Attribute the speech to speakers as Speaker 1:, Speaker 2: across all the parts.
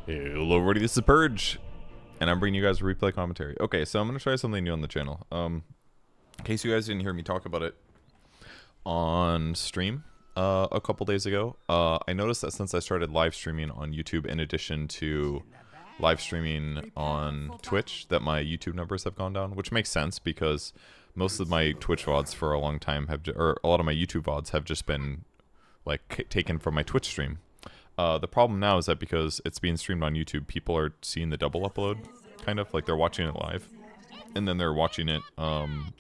Speaker 1: Hello everybody, this is Purge, and I'm bringing you guys a replay commentary. Okay, so I'm going to try something new on the channel. In case you guys didn't hear me talk about it on stream a couple days ago, I noticed that since I started live streaming on YouTube in addition to live streaming on Twitch, that my YouTube numbers have gone down, which makes sense because most of my Twitch VODs for a long time have, or a lot of my YouTube VODs have just been like taken from my Twitch stream. The problem now is that because it's being streamed on YouTube, people are seeing the double upload, kind of, like they're watching it live. And then they're watching it,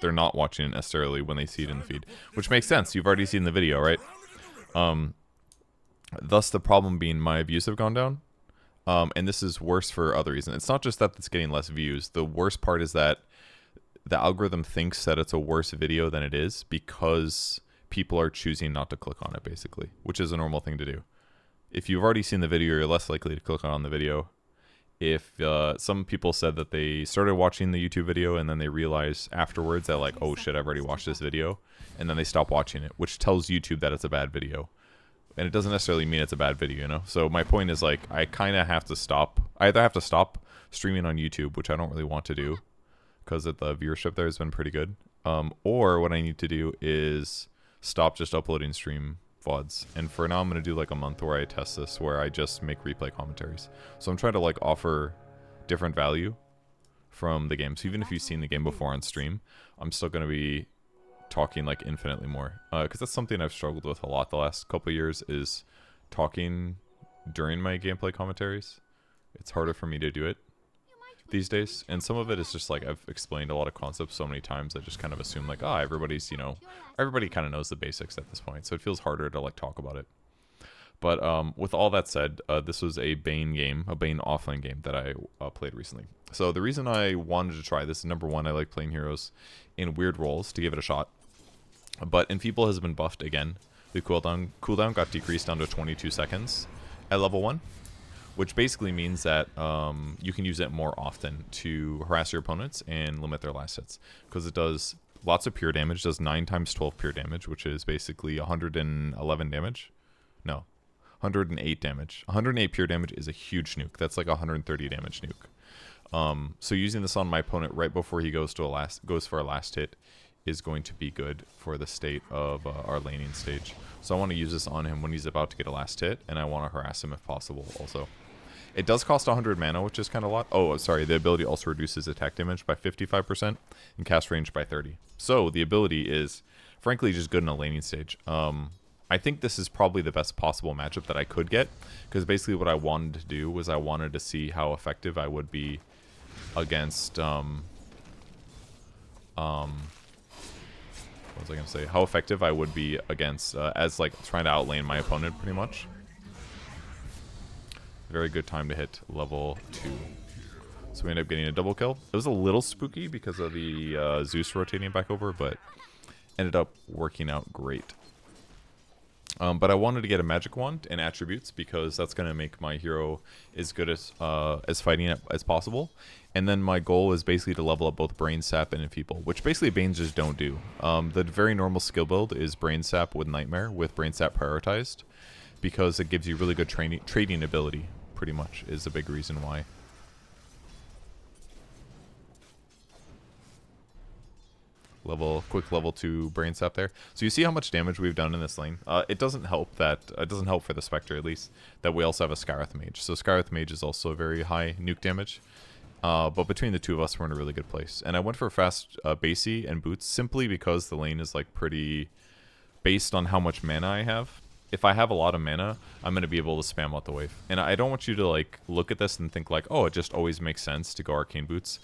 Speaker 1: they're not watching it necessarily when they see it in the feed. Which makes sense, you've already seen the video, right? Thus the problem being my views have gone down. And this is worse for other reasons. It's not just that it's getting less views. The worst part is that the algorithm thinks that it's a worse video than it is because people are choosing not to click on it, basically. Which is a normal thing to do. If you've already seen the video, you're less likely to click on the video. If some people said that they started watching the YouTube video and then they realize afterwards that like, oh shit, I've already watched this video, and then they stop watching it, which tells YouTube that it's a bad video. And it doesn't necessarily mean it's a bad video, you know? So my point is like, I kind of have to stop. I either have to stop streaming on YouTube, which I don't really want to do because the viewership there has been pretty good. Or what I need to do is stop just uploading stream VODs. And for now I'm going to do like a month where I test this, where I just make replay commentaries. So I'm trying to like offer different value from the game. So even if you've seen the game before on stream, I'm still going to be talking like infinitely more. Because that's something I've struggled with a lot the last couple of years, is talking during my gameplay commentaries. It's harder for me to do it these days, and some of it is just like I've explained a lot of concepts so many times I just kind of assume like, everybody's, you know, everybody kind of knows the basics at this point, so it feels harder to like talk about it. But with all that said, this was a Bane game, a Bane offlane game that I played recently. So the reason I wanted to try this is, number one, I like playing heroes in weird roles to give it a shot. But Enfeeble has been buffed again. The cooldown got decreased down to 22 seconds at level 1. Which basically means that you can use it more often to harass your opponents and limit their last hits. Because it does lots of pure damage, does 9 times 12 pure damage, which is basically 111 damage. No, 108 damage. 108 pure damage is a huge nuke. That's like 130 damage nuke. So using this on my opponent right before he goes for a last hit is going to be good for the state of our laning stage. So I want to use this on him when he's about to get a last hit, and I want to harass him if possible also. It does cost 100 mana, which is kind of a lot. Oh, sorry, the ability also reduces attack damage by 55% and cast range by 30. So the ability is, frankly, just good in a laning stage. I think this is probably the best possible matchup that I could get, because basically what I wanted to do was I wanted to see how effective I would be against, what was I going to say? How effective I would be against, as like trying to outlane my opponent pretty much. Very good time to hit level 2. So we ended up getting a double kill. It was a little spooky because of the Zeus rotating back over, but ended up working out great. But I wanted to get a magic wand and attributes because that's going to make my hero as good as fighting as possible. And then my goal is basically to level up both Brain Sap and Enfeeble, which basically Banes just don't do. The very normal skill build is Brain Sap with Nightmare, with Brain Sap prioritized, because it gives you really good trading ability, pretty much, is a big reason why. Quick level 2 Brain Sap there. So you see how much damage we've done in this lane. It doesn't help for the Spectre, at least, that we also have a Scarith Mage. So Scarith Mage is also very high nuke damage. But between the two of us, we're in a really good place. And I went for fast Basey and Boots simply because the lane is like pretty based on how much mana I have. If I have a lot of mana, I'm going to be able to spam out the wave. And I don't want you to like look at this and think like, oh, it just always makes sense to go Arcane Boots.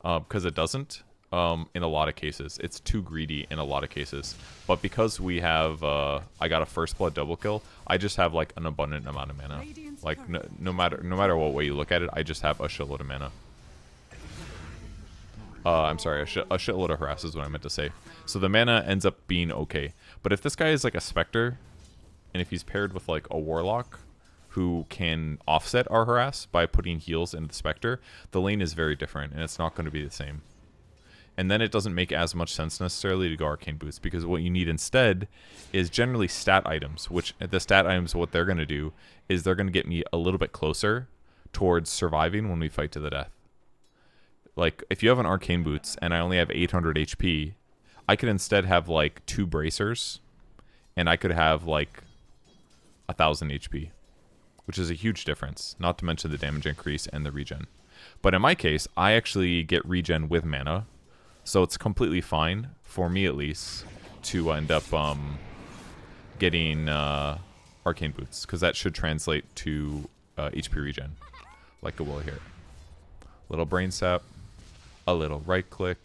Speaker 1: Because it doesn't. In a lot of cases. It's too greedy in a lot of cases. But because we have, I got a first blood double kill, I just have like an abundant amount of mana. Like no matter what way you look at it, I just have a shitload of mana. I'm sorry, a shitload of harass is what I meant to say. So the mana ends up being okay. But if this guy is like a Spectre, and if he's paired with like a Warlock who can offset our harass by putting heals into the Spectre, the lane is very different and it's not going to be the same. And then it doesn't make as much sense necessarily to go Arcane Boots, because what you need instead is generally stat items, which the stat items, what they're going to do is they're going to get me a little bit closer towards surviving when we fight to the death. Like, if you have an Arcane Boots and I only have 800 HP, I could instead have, like, 2 Bracers, and I could have, like, 1,000 HP, which is a huge difference, not to mention the damage increase and the regen. But in my case, I actually get regen with mana, so it's completely fine, for me at least, to end up getting Arcane Boots, because that should translate to HP regen, like it will here. Little Brain Sap, a little right click,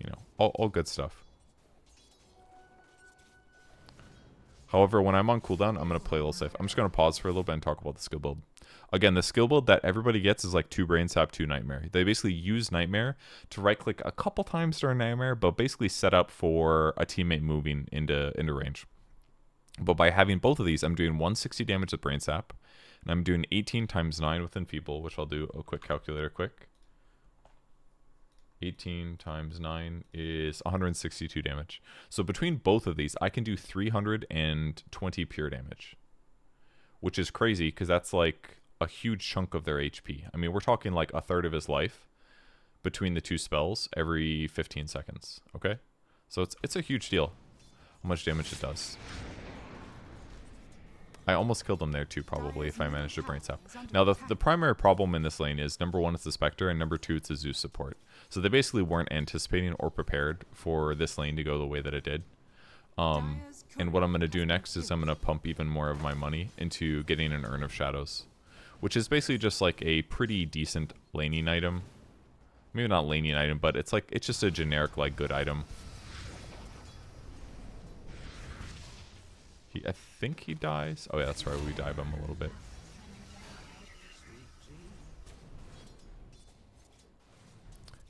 Speaker 1: you know, all good stuff. However, when I'm on cooldown, I'm going to play a little safe. I'm just going to pause for a little bit and talk about the skill build. Again, the skill build that everybody gets is like 2 Brain Sap, 2 Nightmare. They basically use Nightmare to right click a couple times during Nightmare, but basically set up for a teammate moving into range. But by having both of these, I'm doing 160 damage with Brain Sap, and I'm doing 18 times 9 with Enfeeble, which I'll do a quick calculator quick. 18 times 9 is 162 damage. So between both of these, I can do 320 pure damage, which is crazy because that's like a huge chunk of their HP. I mean, we're talking like a third of his life between the 2 spells every 15 seconds, okay? So it's a huge deal how much damage it does. I almost killed him there too, probably, if I managed to Brain Sap. Now, the primary problem in this lane is, number 1, it's the Spectre, and number 2, it's a Zeus support. So they basically weren't anticipating or prepared for this lane to go the way that it did. And what I'm going to do next is I'm going to pump even more of my money into getting an Urn of Shadows, which is basically just like a pretty decent laning item. Maybe not laning item, but it's just a generic, like, good item. I think he dies. Oh yeah, that's right, we dive him a little bit.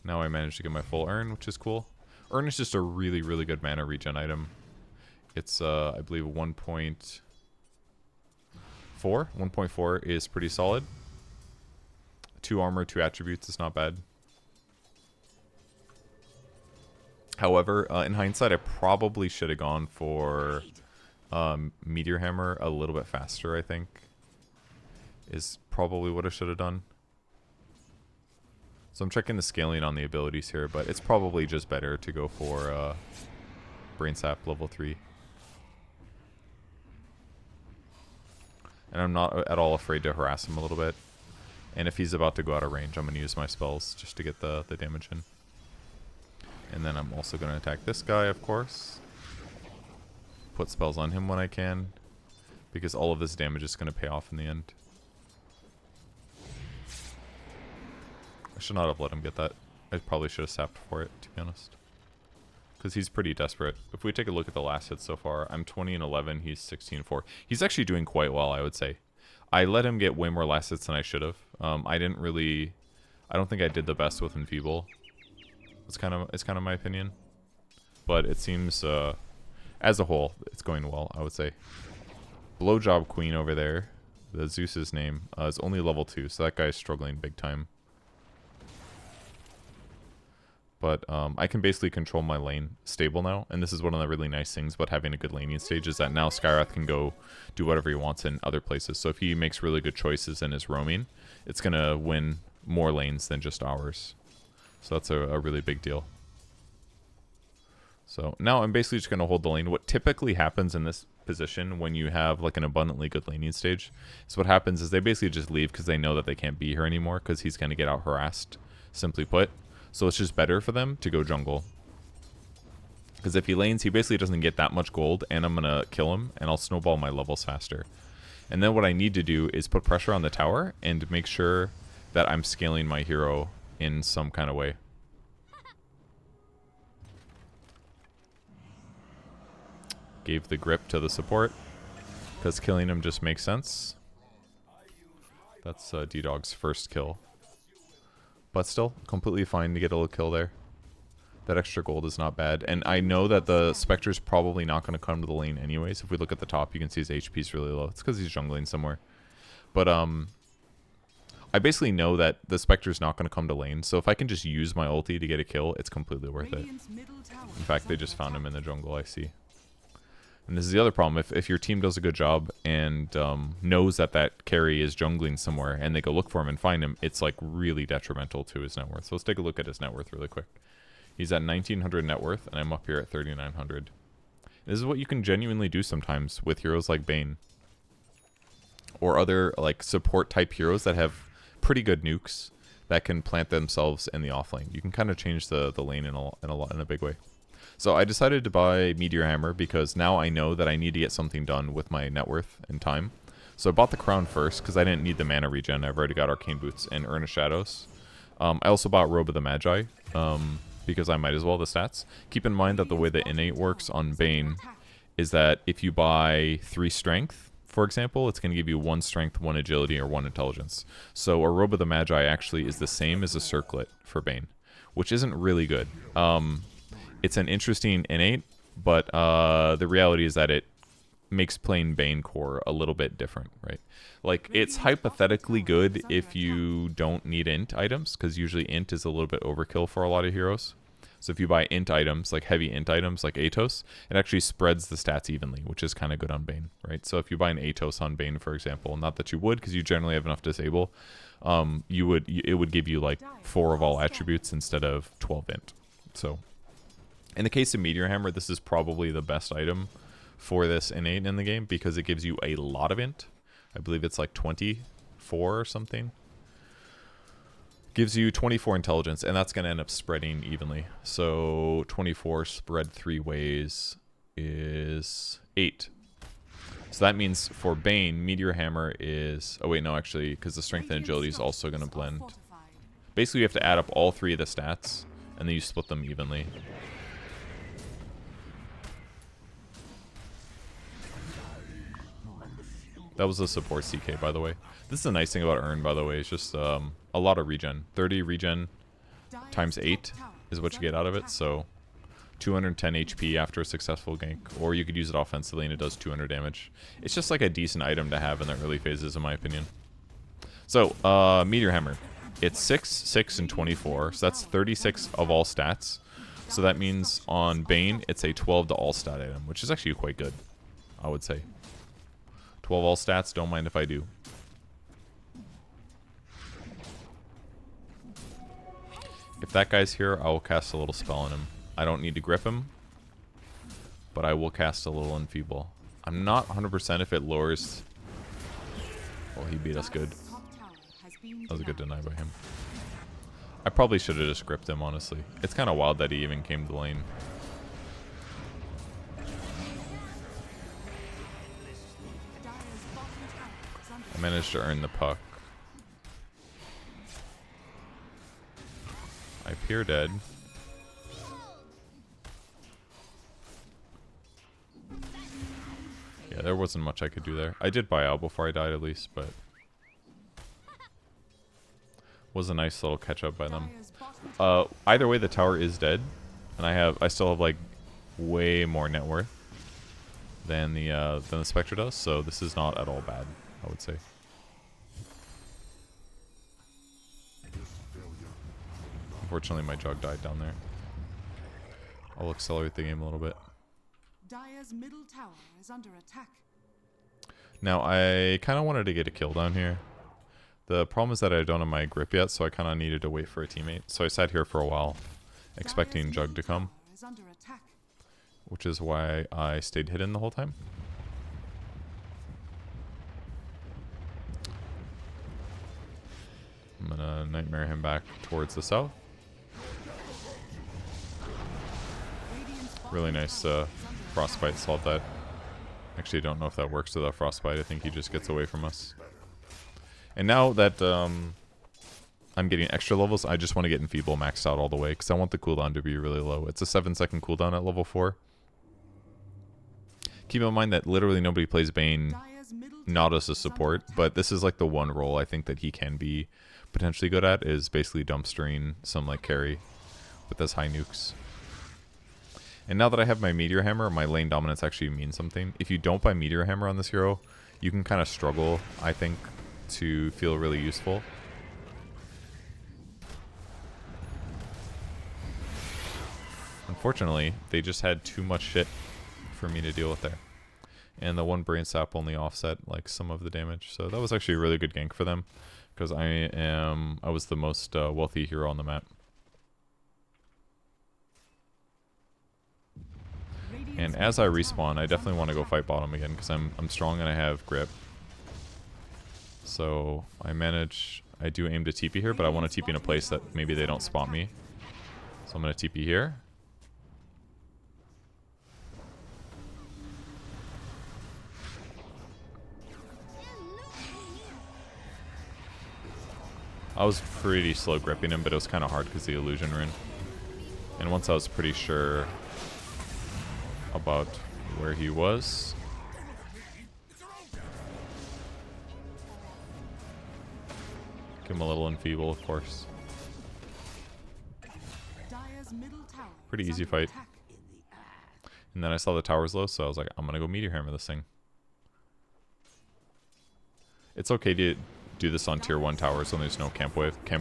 Speaker 1: Now I managed to get my full Urn, which is cool. Urn is just a really, really good mana regen item. It's, I believe, 1.4. 1.4 is pretty solid. 2 armor, 2 attributes is not bad. However, in hindsight, I probably should have gone for Meteor Hammer a little bit faster, I think. Is probably what I should have done. So I'm checking the scaling on the abilities here, but it's probably just better to go for Brain Sap level 3. And I'm not at all afraid to harass him a little bit. And if he's about to go out of range, I'm going to use my spells just to get the damage in. And then I'm also going to attack this guy, of course. Put spells on him when I can, because all of this damage is going to pay off in the end. I should not have let him get that. I probably should have sapped for it, to be honest. Because he's pretty desperate. If we take a look at the last hits so far, I'm 20 and 11, he's 16 and 4. He's actually doing quite well, I would say. I let him get way more last hits than I should have. I don't think I did the best with Enfeeble. It's kind of my opinion. But it seems, as a whole, it's going well, I would say. Blowjob Queen over there, the Zeus's name, is only level 2, so that guy's struggling big time. But I can basically control my lane stable now, and this is one of the really nice things about having a good laning stage, is that now Skywrath can go do whatever he wants in other places. So if he makes really good choices and is roaming, it's going to win more lanes than just ours. So that's a really big deal. So now I'm basically just going to hold the lane. What typically happens in this position when you have like an abundantly good laning stage is what happens is they basically just leave because they know that they can't be here anymore because he's going to get out harassed, simply put. So it's just better for them to go jungle. Because if he lanes, he basically doesn't get that much gold, and I'm going to kill him, and I'll snowball my levels faster. And then what I need to do is put pressure on the tower and make sure that I'm scaling my hero in some kind of way. Gave the grip to the support, because killing him just makes sense. That's D-Dog's first kill. But still, completely fine to get a little kill there. That extra gold is not bad. And I know that the Spectre's probably not going to come to the lane anyways. If we look at the top, you can see his HP is really low. It's because he's jungling somewhere. But I basically know that the Spectre's not going to come to lane. So if I can just use my ulti to get a kill, it's completely worth it. In fact, they just found him in the jungle, I see. And this is the other problem. If your team does a good job and knows that that carry is jungling somewhere and they go look for him and find him, it's like really detrimental to his net worth. So let's take a look at his net worth really quick. He's at 1900 net worth and I'm up here at 3900. This is what you can genuinely do sometimes with heroes like Bane. Or other like support type heroes that have pretty good nukes that can plant themselves in the offlane. You can kind of change the lane in a big way. So I decided to buy Meteor Hammer because now I know that I need to get something done with my net worth and time. So I bought the crown first because I didn't need the mana regen. I've already got Arcane Boots and Urn of Shadows. I also bought Robe of the Magi because I might as well, the stats. Keep in mind that the way the innate works on Bane is that if you buy 3 strength, for example, it's going to give you 1 strength, 1 agility, or 1 intelligence. So a Robe of the Magi actually is the same as a circlet for Bane, which isn't really good. It's an interesting innate, but the reality is that it makes playing Bane core a little bit different, right? Like, it's hypothetically good if you don't need int items, because usually int is a little bit overkill for a lot of heroes. So if you buy int items, like heavy int items like Atos, it actually spreads the stats evenly, which is kind of good on Bane, right? So if you buy an Atos on Bane, for example, not that you would, because you generally have enough disable, it would give you like 4 of all attributes instead of 12 int. So in the case of Meteor Hammer, this is probably the best item for this innate in the game because it gives you a lot of int. I believe it's like 24 or something. Gives you 24 intelligence, and that's going to end up spreading evenly. So 24 spread 3 ways is 8. So that means for Bane, Meteor Hammer is... Oh wait, no, actually, because the strength and agility is also going to blend. Basically, you have to add up all 3 of the stats, and then you split them evenly. That was a support CK, by the way. This is the nice thing about Urn, by the way. It's just a lot of regen. 30 regen times 8 is what you get out of it. So 210 HP after a successful gank. Or you could use it offensively and it does 200 damage. It's just like a decent item to have in the early phases, in my opinion. So, Meteor Hammer. It's 6, 6, and 24. So that's 36 of all stats. So that means on Bane, it's a 12 to all stat item, which is actually quite good, I would say. 12 all stats, don't mind if I do. If that guy's here, I will cast a little spell on him. I don't need to grip him, but I will cast a little Enfeeble. I'm not 100% if it lowers... Well, he beat us good. That was a good deny by him. I probably should have just gripped him, honestly. It's kind of wild that he even came to the lane. I managed to earn the puck. I appear dead. Yeah, there wasn't much I could do there. I did buy out before I died at least, but was a nice little catch up by them. Either way, the tower is dead, and I still have like way more net worth than the Spectre does, so this is not at all bad, I would say. Unfortunately, my jug died down there. I'll accelerate the game a little bit.
Speaker 2: Dire's middle tower is under attack.
Speaker 1: Now, I kind of wanted to get a kill down here. The problem is that I don't have my grip yet, so I kind of needed to wait for a teammate. So I sat here for a while, expecting Jug to come, which is why I stayed hidden the whole time. I'm gonna nightmare him back towards the south. Really nice frostbite solved that. Actually, I don't know if that works without frostbite. I think he just gets away from us. And now that I'm getting extra levels, I just want to get Enfeeble maxed out all the way because I want the cooldown to be really low. It's a 7-second cooldown at level 4. Keep in mind that literally nobody plays Bane not as a support, but this is like the one role I think that he can be potentially good at, is basically dumpstering some like carry with those high nukes. And now that I have my Meteor Hammer, my lane dominance actually means something. If you don't buy Meteor Hammer on this hero, you can kind of struggle, I think, to feel really useful. Unfortunately, they just had too much shit for me to deal with there. And the one brain sap only offset like some of the damage. So that was actually a really good gank for them. Because I was the most wealthy hero on the map. And as I respawn, I definitely want to go fight bottom again because I'm strong and I have grip. So I do aim to TP here, but I want to TP in a place that maybe they don't spot me. So I'm going to TP here. I was pretty slow gripping him, but it was kind of hard because the illusion rune. And once I was pretty sure about where he was, give him a little enfeeble, of course. Pretty easy fight. And then I saw the towers low, so I was like, I'm gonna go Meteor Hammer this thing. It's okay to do this on tier 1 towers when there's no camp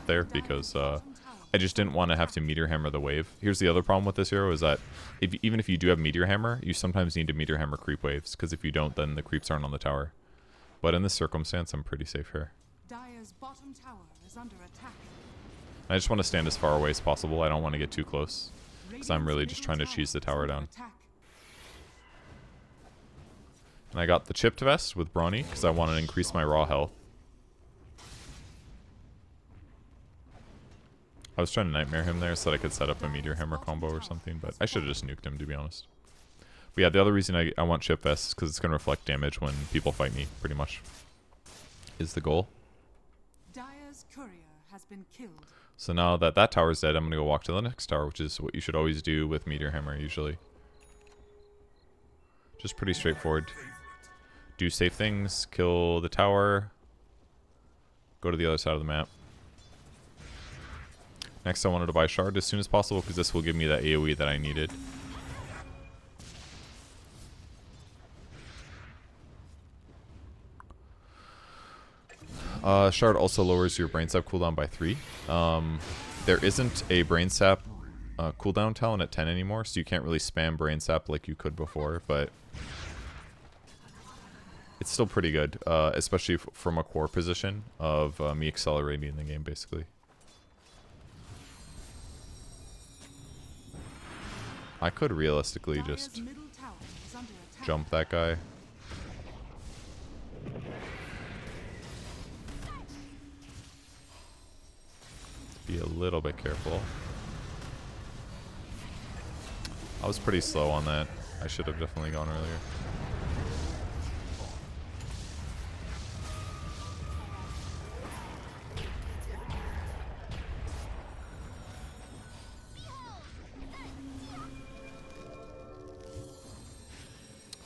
Speaker 1: there, because I just didn't want to have to Meteor Hammer the wave. Here's the other problem with this hero is that even if you do have Meteor Hammer, you sometimes need to Meteor Hammer creep waves, because if you don't, then the creeps aren't on the tower. But in this circumstance, I'm pretty safe here.
Speaker 2: Dire's bottom tower is under attack.
Speaker 1: I just want to stand as far away as possible. I don't want to get too close, because I'm really just trying to cheese the tower down. And I got the chipped vest with Brawny, because I wanted to increase my raw health. I was trying to Nightmare him there so that I could set up a Meteor Hammer combo or something, but I should have just nuked him, to be honest. But yeah, the other reason I want chip vests is because it's going to reflect damage when people fight me, pretty much, is the goal.
Speaker 2: Dire's courier has been killed.
Speaker 1: So now that that tower's dead, I'm going to go walk to the next tower, which is what you should always do with Meteor Hammer, usually. Just pretty straightforward. Do safe things, kill the tower, go to the other side of the map. Next, I wanted to buy Shard as soon as possible because this will give me that AoE that I needed. Shard also lowers your Brain Sap cooldown by 3. There isn't a Brain Sap cooldown talent at 10 anymore, so you can't really spam Brain Sap like you could before, but it's still pretty good, especially from a core position of me accelerating the game, basically. I could realistically just jump that guy. Be a little bit careful. I was pretty slow on that. I should have definitely gone earlier.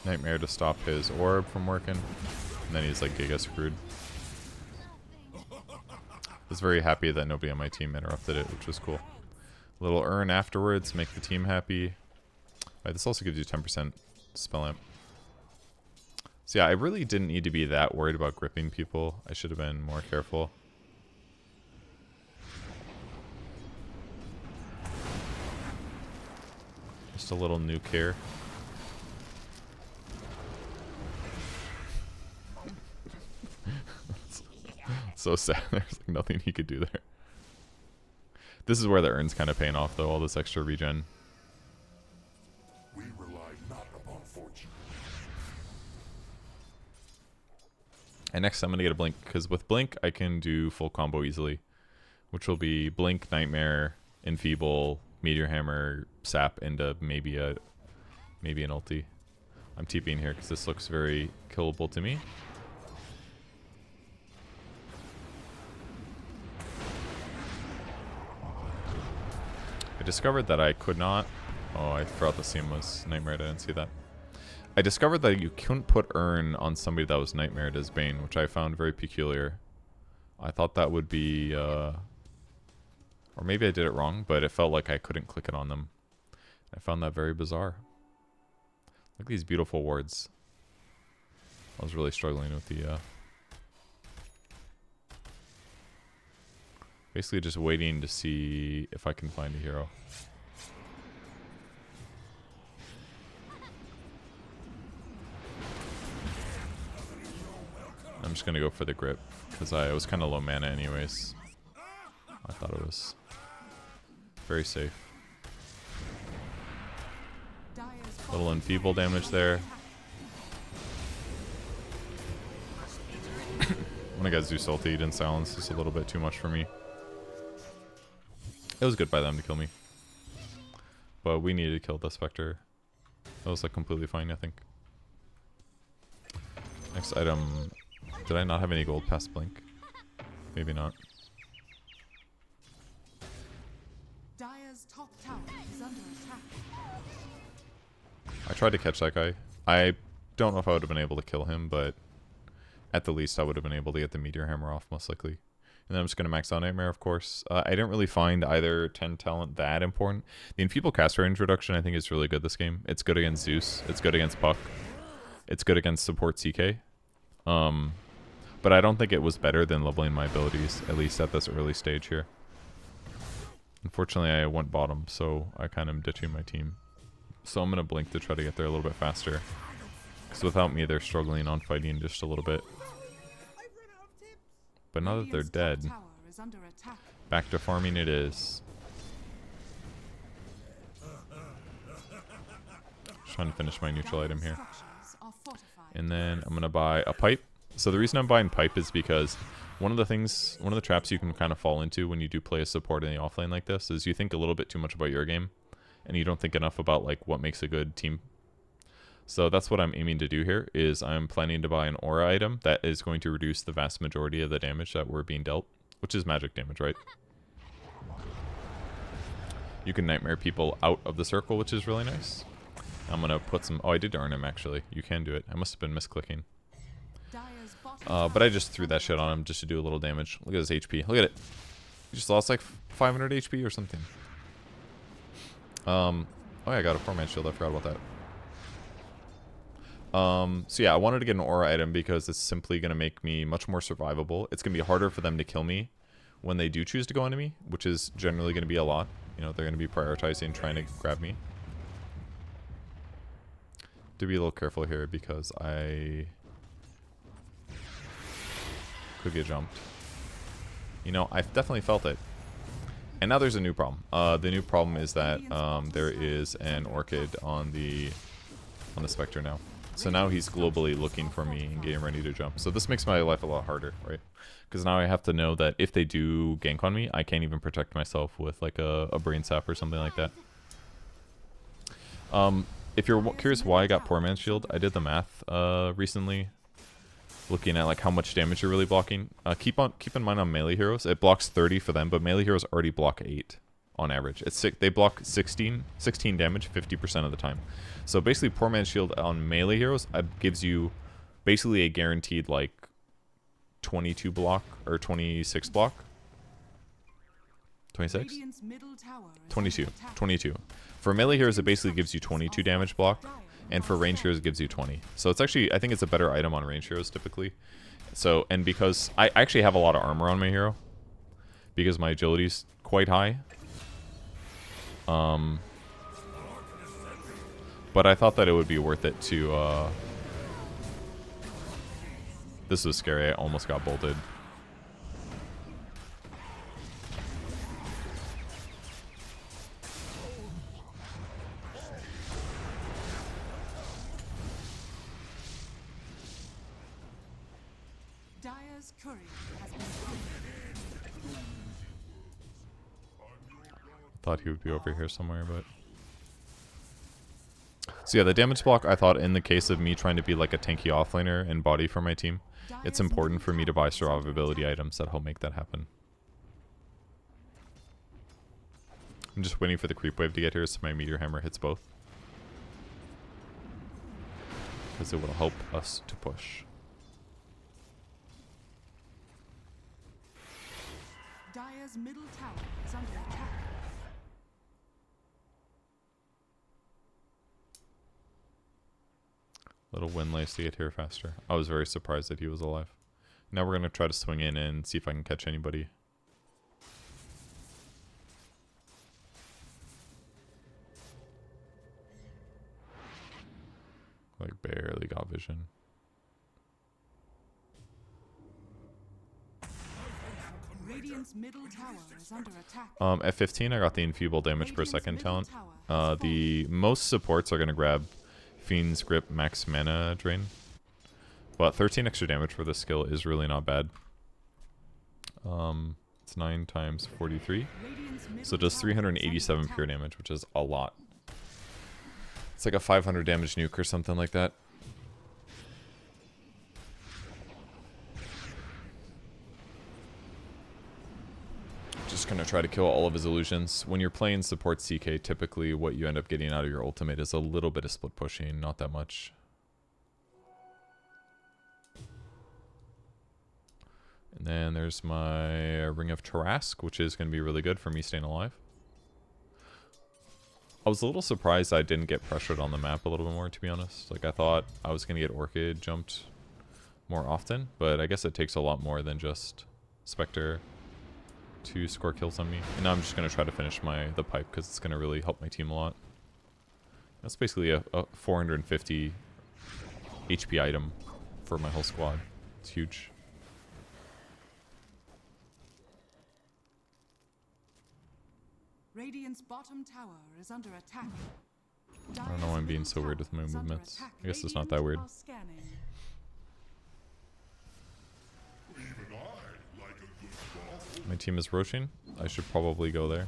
Speaker 1: Nightmare to stop his orb from working, and then he's like giga screwed. I was very happy that nobody on my team interrupted it, which was cool. Little urn afterwards, make the team happy. Right, this also gives you 10% spell amp. So yeah, I really didn't need to be that worried about gripping people. I should have been more careful. Just a little nuke here. So sad. There's like nothing he could do there. This is where the urn's kind of paying off, though. All this extra regen.
Speaker 3: We rely not upon fortune.
Speaker 1: And next, I'm gonna get a blink because with blink, I can do full combo easily, which will be blink, nightmare, enfeeble, meteor hammer, sap into maybe an ulti. I'm TPing here because this looks very killable to me. I discovered that I could not... Oh, I forgot the scene was Nightmare. I didn't see that. I discovered that you couldn't put Urn on somebody that was Nightmared as Bane, which I found very peculiar. I thought that would be... Or maybe I did it wrong, but it felt like I couldn't click it on them. I found that very bizarre. Look at these beautiful wards. I was really struggling with the... Basically just waiting to see if I can find a hero. just gonna go for the grip because I was kind of low mana anyways. I thought it was very safe. Little enfeeble damage there. When I got Zeus ultied and silence is a little bit too much for me. It was good by them to kill me. But we needed to kill the Spectre. That was like completely fine, I think. Next item. Did I not have any gold past Blink? Maybe not.
Speaker 2: Dire's top tower is under attack.
Speaker 1: I tried to catch that guy. I don't know if I would have been able to kill him, but at the least I would have been able to get the Meteor Hammer off, most likely. And then I'm just going to max out Nightmare, of course. I didn't really find either 10 talent that important. The Enfeeble caster introduction I think is really good this game. It's good against Zeus. It's good against Puck. It's good against support CK. But I don't think it was better than leveling my abilities, at least at this early stage here. Unfortunately, I went bottom, so I kind of ditching my team. So I'm going to blink to try to get there a little bit faster. Because without me, they're struggling on fighting just a little bit. But now that they're dead, back to farming it is. Just trying to finish my neutral item here. And then I'm going to buy a pipe. So the reason I'm buying pipe is because one of the traps you can kind of fall into when you do play a support in the offlane like this is you think a little bit too much about your game. And you don't think enough about like what makes a good team. So that's what I'm aiming to do here, is I'm planning to buy an aura item that is going to reduce the vast majority of the damage that we're being dealt, which is magic damage, right? You can nightmare people out of the circle, which is really nice. I'm going to put some... Oh, I did earn him, actually. You can do it. I must have been misclicking. But I just threw that shit on him just to do a little damage. Look at his HP. Look at it. He just lost like 500 HP or something. Oh, yeah, I got a 4-man shield. I forgot about that. So yeah, I wanted to get an aura item because it's simply going to make me much more survivable. It's going to be harder for them to kill me when they do choose to go into me, which is generally going to be a lot. You know, they're going to be prioritizing trying to grab me. To be a little careful here because I could get jumped. You know, I've definitely felt it. And now there's a new problem. The new problem is that there is an Orchid on the Spectre now. So now he's globally looking for me and getting ready to jump. So this makes my life a lot harder, right? Because now I have to know that if they do gank on me, I can't even protect myself with like a brain sap or something like that. If you're curious why I got Poor Man's Shield, I did the math recently, looking at like how much damage you're really blocking. Keep in mind on melee heroes, it blocks 30 for them, but melee heroes already block 8 on average. They block 16 damage 50% of the time. So basically, Poor Man's Shield on melee heroes gives you basically a guaranteed like 22 block or 26 block. 26? 22. For melee heroes, it basically gives you 22 damage block, and for range heroes, it gives you 20. So it's actually, I think it's a better item on range heroes typically. So, and because I actually have a lot of armor on my hero, because my agility is quite high. But I thought that it would be worth it to, this was scary, I almost got bolted.
Speaker 2: Dire's courier has been
Speaker 1: Thought he would be over here somewhere, but... So yeah, the damage block, I thought in the case of me trying to be like a tanky offlaner and body for my team, it's important for me to buy survivability items that help make that happen. I'm just waiting for the creep wave to get here so my Meteor Hammer hits both. Because it will help us to push.
Speaker 2: Dire's middle tower is under attack.
Speaker 1: Little windlace to get here faster. I was very surprised that he was alive. Now we're going to try to swing in and see if I can catch anybody. Like barely got vision.
Speaker 2: Radiant's middle tower is under attack.
Speaker 1: At 15, I got the Enfeeble damage per second talent. The most supports are going to grab Fiend's Grip max mana drain. But 13 extra damage for this skill is really not bad. It's 9 times 43. So it does 387 pure damage, which is a lot. It's like a 500 damage nuke or something like that. Just gonna try to kill all of his illusions. When you're playing support CK, typically what you end up getting out of your ultimate is a little bit of split pushing, not that much. And then there's my Ring of Tarrasque, which is going to be really good for me staying alive. I was a little surprised I didn't get pressured on the map a little bit more, to be honest. Like, I thought I was going to get Orchid jumped more often, but I guess it takes a lot more than just Spectre to score kills on me. And now I'm just going to try to finish the pipe, because it's going to really help my team a lot. That's basically a 450 HP item for my whole squad. It's huge.
Speaker 2: Radiant's bottom tower is under attack.
Speaker 1: I don't know why I'm being so weird with my movements. I guess it's not that weird. My team is Roshing. I should probably go there.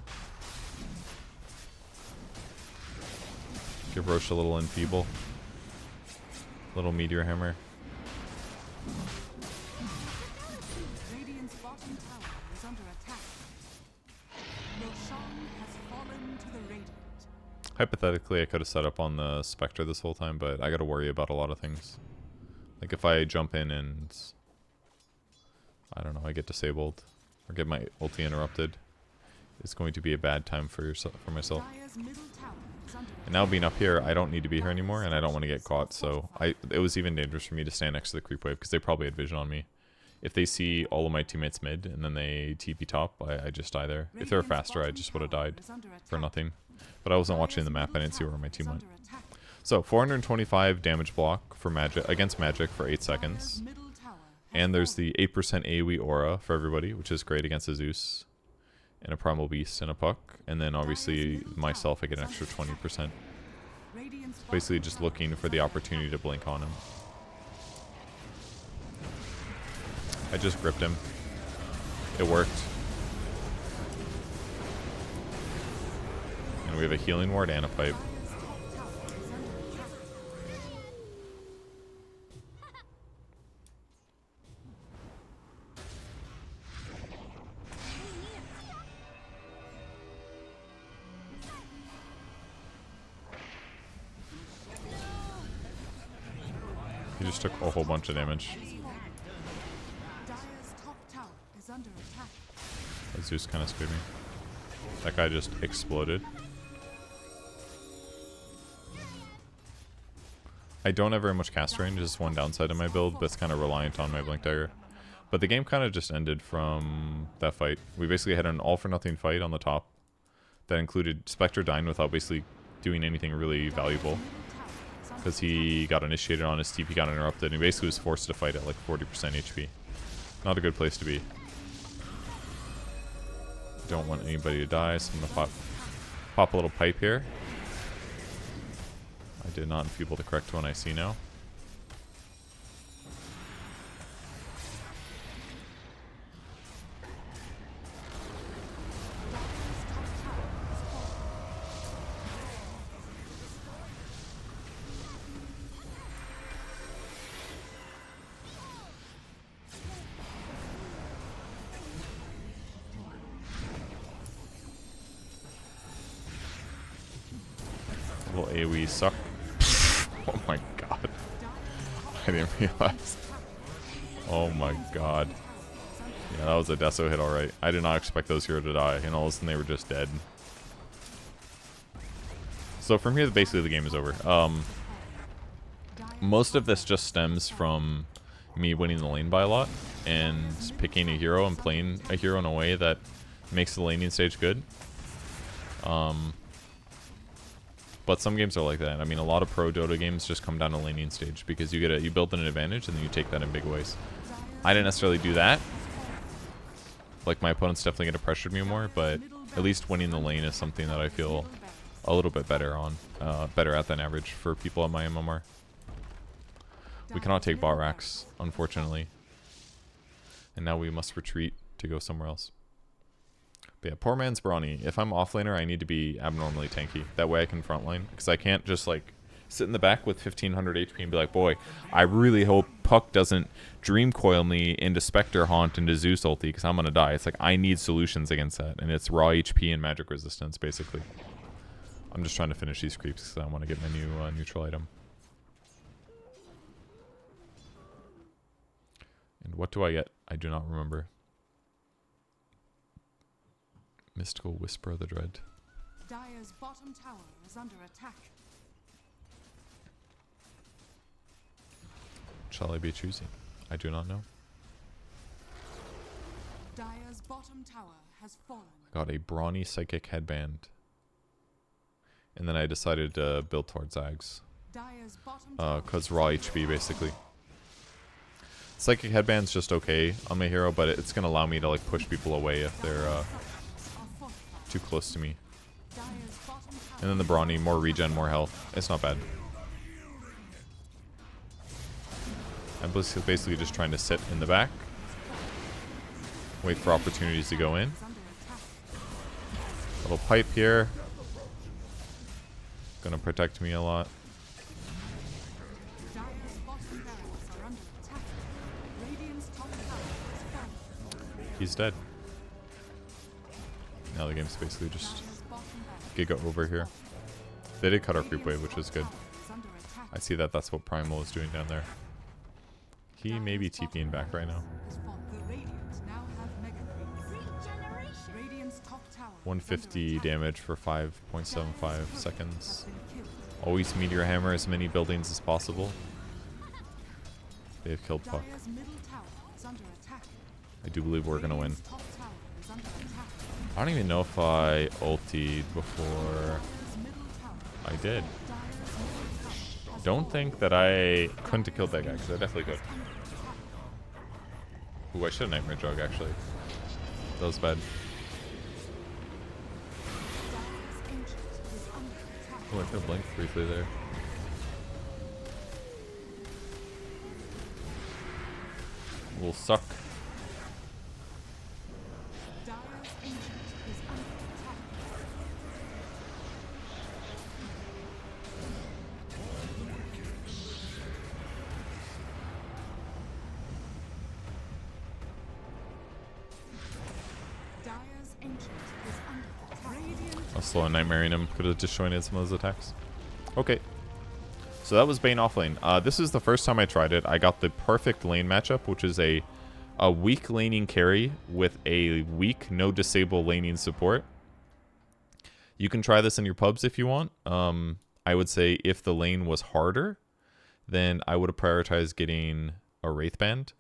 Speaker 1: Give Roche a little Enfeeble. Little Meteor Hammer.
Speaker 2: Radiant's bottom tower is under attack. Roshan has fallen to the Radiant.
Speaker 1: Hypothetically, I could have set up on the Spectre this whole time, but I gotta worry about a lot of things. Like if I jump in and, I don't know, I get disabled or get my ulti interrupted, it's going to be a bad time for myself. And now being up here, I don't need to be here anymore, and I don't want to get caught, so it was even dangerous for me to stand next to the creep wave, because they probably had vision on me. If they see all of my teammates mid, and then they TP top, I just die there. If they were faster, I just would have died for nothing. But I wasn't watching the map, I didn't see where my team went. So, 425 damage block for magic against magic for 8 seconds. And there's the 8% AoE aura for everybody, which is great against a Zeus and a Primal Beast and a Puck. And then obviously myself, I get an extra 20%. Basically just looking for the opportunity to blink on him. I just gripped him. It worked. And we have a healing ward and a pipe. He just took a whole bunch of damage. That Zeus kind of scared me. That guy just exploded. I don't have very much cast range, just one downside in my build that's kind of reliant on my Blink Dagger. But the game kind of just ended from that fight. We basically had an all-for-nothing fight on the top that included Spectre dying without basically doing anything really valuable. Because he got initiated on his TP, got interrupted, and he basically was forced to fight at like 40% HP. Not a good place to be. Don't want anybody to die, so I'm gonna pop a little pipe here. I did not enfeeble the correct one I see now. Little AoE suck. Oh my god. I didn't realize. Oh my god. Yeah, that was a deso hit alright. I did not expect those here to die, and all of a sudden they were just dead. So from here, basically the game is over. Most of this just stems from me winning the lane by a lot, and picking a hero and playing a hero in a way that makes the laning stage good. But some games are like that. I mean, a lot of pro Dota games just come down to laning stage because you build an advantage and then you take that in big ways. I didn't necessarily do that, Like, my opponent's definitely going to pressure me more, but at least winning the lane is something that I feel a little bit better on, better at than average for people on my MMR. We cannot take bot racks, unfortunately. And now we must retreat to go somewhere else. But yeah, poor man's Brawny. If I'm offlaner, I need to be abnormally tanky. That way I can frontline. Because I can't just, like, sit in the back with 1500 HP and be like, boy, I really hope Puck doesn't dream coil me into Spectre Haunt into Zeus ulti because I'm going to die. It's like, I need solutions against that. And it's raw HP and magic resistance, basically. I'm just trying to finish these creeps because I want to get my new neutral item. And what do I get? I do not remember. Mystical Whisper of the Dread.
Speaker 2: Dire's bottom tower is under attack.
Speaker 1: Shall I be choosing? I do not know.
Speaker 2: Dire's bottom tower has fallen.
Speaker 1: I got a Brawny Psychic Headband. And then I decided to build towards Zags.
Speaker 2: Dire's bottom tower
Speaker 1: Because raw HP, basically. Psychic Headband's just okay on my hero, but it's going to allow me to, like, push people away if they're too close to me. And then the Brawny, more regen, more health. It's not bad. I'm basically just trying to sit in the back. Wait for opportunities to go in. Little pipe here. Gonna protect me a lot. He's dead. Now the game's basically just Giga over here. They did cut our creep wave, which was good. I see that that's what Primal is doing down there. He may be TPing back right now. 150 damage for 5.75 seconds. Always Meteor Hammer as many buildings as possible. They've killed Puck. I do believe we're going to win. I don't even know if I ultied before I did. Don't think that I couldn't have killed that guy, because I definitely could. Ooh, I should have Nightmare Jug, actually. That was bad. Oh, I could have blinked briefly there. Will suck. I'll slow and Nightmaring him. Could have disjointed some of those attacks. Okay. So that was Bane offlane. This is the first time I tried it. I got the perfect lane matchup, which is a weak laning carry with a weak no disable laning support. You can try this in your pubs if you want. I would say if the lane was harder, then I would have prioritized getting a Wraith Band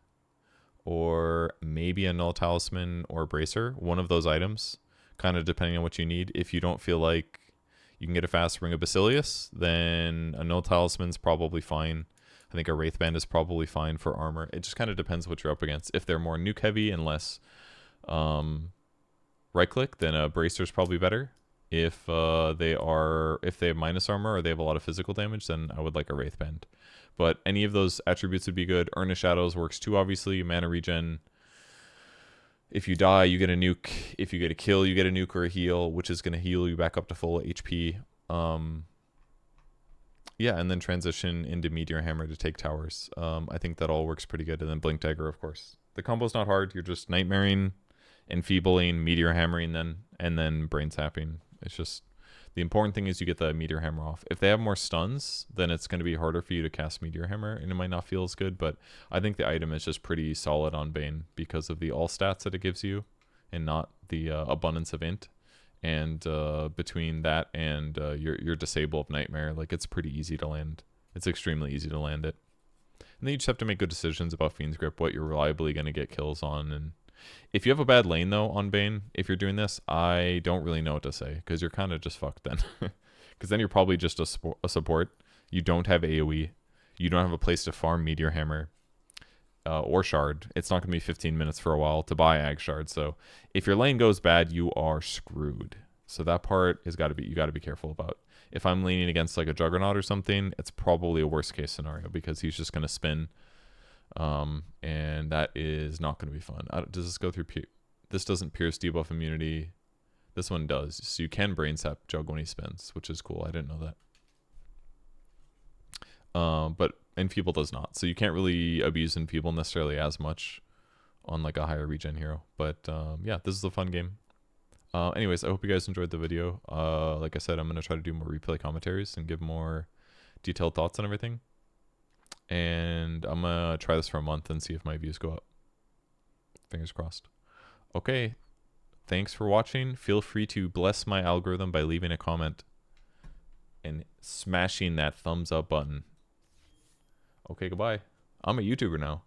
Speaker 1: or maybe a Null Talisman or Bracer, one of those items, kind of depending on what you need. If you don't feel like you can get a fast Ring of Basilius, then a Null Talisman's probably fine. I think a Wraith Band is probably fine for armor. It just kind of depends what you're up against. If they're more nuke heavy and less right click, then a Bracer's probably better. If they have minus armor or they have a lot of physical damage, then I would like a Wraith Band. But any of those attributes would be good. Urn of Shadows works too, obviously. Mana regen. If you die, you get a nuke. If you get a kill, you get a nuke or a heal, which is going to heal you back up to full HP. Yeah, and then transition into Meteor Hammer to take towers. I think that all works pretty good. And then Blink Dagger, of course. The combo's not hard. You're just Nightmaring, Enfeebling, Meteor Hammering, and then Brain Tapping. It's just the important thing is you get the Meteor Hammer off. If they have more stuns, then it's going to be harder for you to cast Meteor Hammer, and it might not feel as good. But I think the item is just pretty solid on Bane because of the all stats that it gives you, and not the abundance of int. And between that and your disable of Nightmare, like it's pretty easy to land. It's extremely easy to land it. And then you just have to make good decisions about Fiend's Grip, what you're reliably going to get kills on. And if you have a bad lane, though, on Bane, if you're doing this, I don't really know what to say, because you're kind of just fucked then. Because then you're probably just a support. You don't have AoE. You don't have a place to farm Meteor Hammer. or shard. It's not going to be 15 minutes for a while to buy ag shard. So if your lane goes bad, you are screwed. So that part is you got to be careful about. If I'm leaning against like a juggernaut or something, it's probably a worst case scenario because he's just going to spin. And that is not going to be fun. Does this go through? This doesn't pierce debuff immunity. This one does. So you can brain sap jug when he spins, which is cool. I didn't know that. But Enfeeble does not. So you can't really abuse Enfeeble necessarily as much on like a higher regen hero. But yeah, this is a fun game. Anyways, I hope you guys enjoyed the video. Like I said, I'm going to try to do more replay commentaries and give more detailed thoughts on everything. And I'm going to try this for a month and see if my views go up. Fingers crossed. Okay. Thanks for watching. Feel free to bless my algorithm by leaving a comment and smashing that thumbs up button. Okay, goodbye. I'm a YouTuber now.